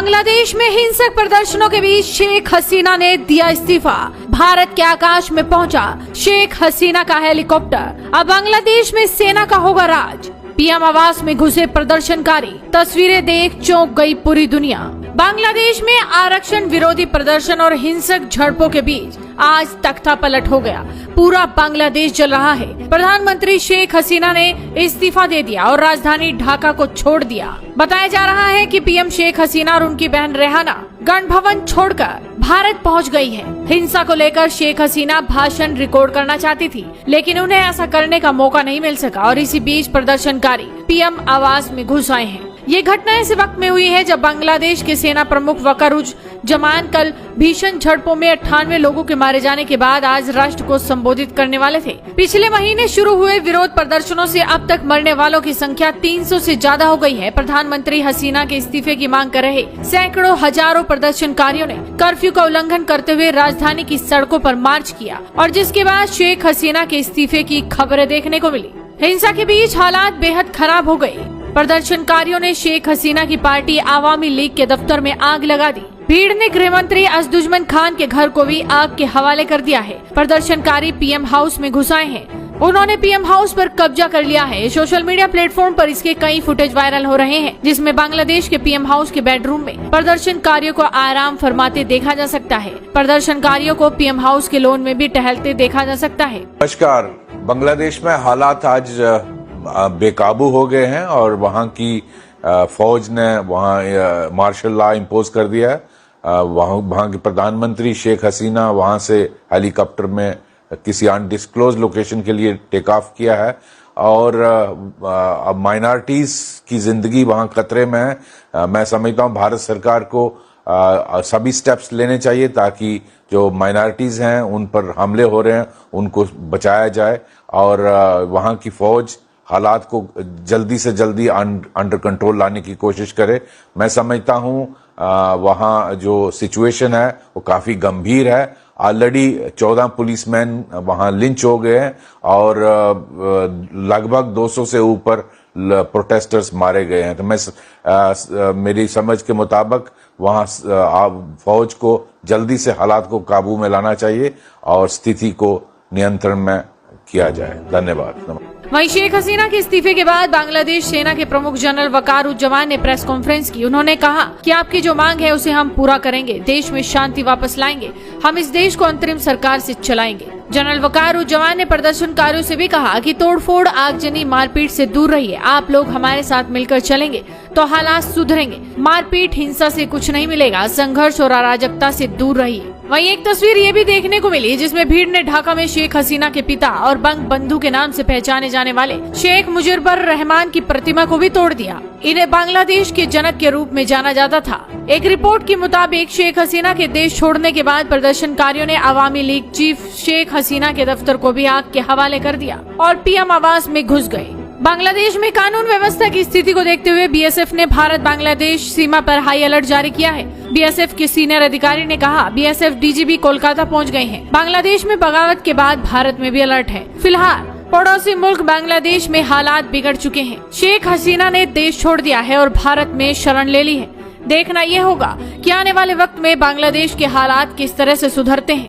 बांग्लादेश में हिंसक प्रदर्शनों के बीच शेख हसीना ने दिया इस्तीफा। भारत के आकाश में पहुंचा शेख हसीना का हेलीकॉप्टर। अब बांग्लादेश में सेना का होगा राज। पीएम आवास में घुसे प्रदर्शनकारी, तस्वीरें देख चौंक गई पूरी दुनिया। बांग्लादेश में आरक्षण विरोधी प्रदर्शन और हिंसक झड़पों के बीच आज तख्ता पलट हो गया। पूरा बांग्लादेश जल रहा है। प्रधानमंत्री शेख हसीना ने इस्तीफा दे दिया और राजधानी ढाका को छोड़ दिया। बताया जा रहा है कि पीएम शेख हसीना और उनकी बहन रेहाना गण भवन छोड़कर भारत पहुंच गई है। हिंसा को लेकर शेख हसीना भाषण रिकॉर्ड करना चाहती थी, लेकिन उन्हें ऐसा करने का मौका नहीं मिल सका और इसी बीच प्रदर्शनकारी पीएम आवास में घुस आए हैं। ये घटना ऐसे वक्त में हुई है जब बांग्लादेश के सेना प्रमुख वकारुज्जमान कल भीषण झड़पों में 98 लोगों के मारे जाने के बाद आज राष्ट्र को संबोधित करने वाले थे। पिछले महीने शुरू हुए विरोध प्रदर्शनों से अब तक मरने वालों की संख्या 300 से ज्यादा हो गई है। प्रधानमंत्री हसीना के इस्तीफे की मांग कर रहे सैकड़ों हजारों प्रदर्शनकारियों ने कर्फ्यू का उल्लंघन करते हुए राजधानी की सड़कों पर मार्च किया और जिसके बाद शेख हसीना के इस्तीफे की खबरें देखने को मिली। हिंसा के बीच हालात बेहद खराब हो गए। प्रदर्शनकारियों ने शेख हसीना की पार्टी आवामी लीग के दफ्तर में आग लगा दी। भीड़ ने गृह मंत्री असदुज्जमान खान के घर को भी आग के हवाले कर दिया है। प्रदर्शनकारी पीएम हाउस में घुस आए हैं। उन्होंने पीएम हाउस पर कब्जा कर लिया है। सोशल मीडिया प्लेटफॉर्म पर इसके कई फुटेज वायरल हो रहे हैं, जिसमें बांग्लादेश के पीएम हाउस के बेडरूम में प्रदर्शनकारियों को आराम फरमाते देखा जा सकता है। प्रदर्शनकारियों को पीएम हाउस के लॉन में भी टहलते देखा जा सकता है। नमस्कार। बांग्लादेश में हालात आज बेकाबू हो गए हैं और वहां की फौज ने वहां मार्शल लॉ इम्पोज कर दिया है। वहां के प्रधानमंत्री शेख हसीना वहां से हेलीकॉप्टर में किसी अनडिस्क्लोज लोकेशन के लिए टेक ऑफ किया है और अब माइनॉरिटीज की जिंदगी वहां खतरे में है। मैं समझता हूं भारत सरकार को सभी स्टेप्स लेने चाहिए ताकि जो माइनॉरिटीज हैं उन पर हमले हो रहे हैं उनको बचाया जाए और वहां की फौज हालात को जल्दी से जल्दी अंडर कंट्रोल लाने की कोशिश करे। मैं समझता हूं वहां जो सिचुएशन है वो काफी गंभीर है। ऑलरेडी 14 पुलिसमैन वहां लिंच हो गए हैं और लगभग 200 से ऊपर प्रोटेस्टर्स मारे गए हैं। तो मेरी समझ के मुताबिक वहां फौज को जल्दी से हालात को काबू में लाना चाहिए और स्थिति को नियंत्रण में किया जाए। धन्यवाद। वहीं शेख हसीना के इस्तीफे के बाद बांग्लादेश सेना के प्रमुख जनरल वकारुज्जमान ने प्रेस कॉन्फ्रेंस की। उन्होंने कहा कि आपकी जो मांग है उसे हम पूरा करेंगे। देश में शांति वापस लाएंगे। हम इस देश को अंतरिम सरकार से चलाएंगे। जनरल वकारुज्जमान ने प्रदर्शनकारियों से भी कहा कि तोड़फोड़, आगजनी, मारपीट से दूर रहिए। आप लोग हमारे साथ मिलकर चलेंगे तो हालात सुधरेंगे। मारपीट, हिंसा से कुछ नहीं मिलेगा। संघर्ष और अराजकता से दूर रहिए। वहीं एक तस्वीर ये भी देखने को मिली जिसमें भीड़ ने ढाका में शेख हसीना के पिता और बंग बंधु के नाम से पहचाने जाने वाले शेख मुजीबुर रहमान की प्रतिमा को भी तोड़ दिया। इन्हें बांग्लादेश के जनक के रूप में जाना जाता था। एक रिपोर्ट के मुताबिक शेख हसीना के देश छोड़ने के बाद प्रदर्शनकारियों ने आवामी लीग चीफ शेख हसीना के दफ्तर को भी आग के हवाले कर दिया और पीएम आवास में घुस गए। बांग्लादेश में कानून व्यवस्था की स्थिति को देखते हुए बीएसएफ ने भारत बांग्लादेश सीमा पर हाई अलर्ट जारी किया है। बीएसएफ के सीनियर अधिकारी ने कहा बीएसएफ डीजीपी कोलकाता पहुंच गए हैं। बांग्लादेश में बगावत के बाद भारत में भी अलर्ट है। फिलहाल पड़ोसी मुल्क बांग्लादेश में हालात बिगड़ चुके हैं। शेख हसीना ने देश छोड़ दिया है और भारत में शरण ले ली है। देखना यह होगा कि आने वाले वक्त में बांग्लादेश के हालात किस तरह से सुधरते हैं।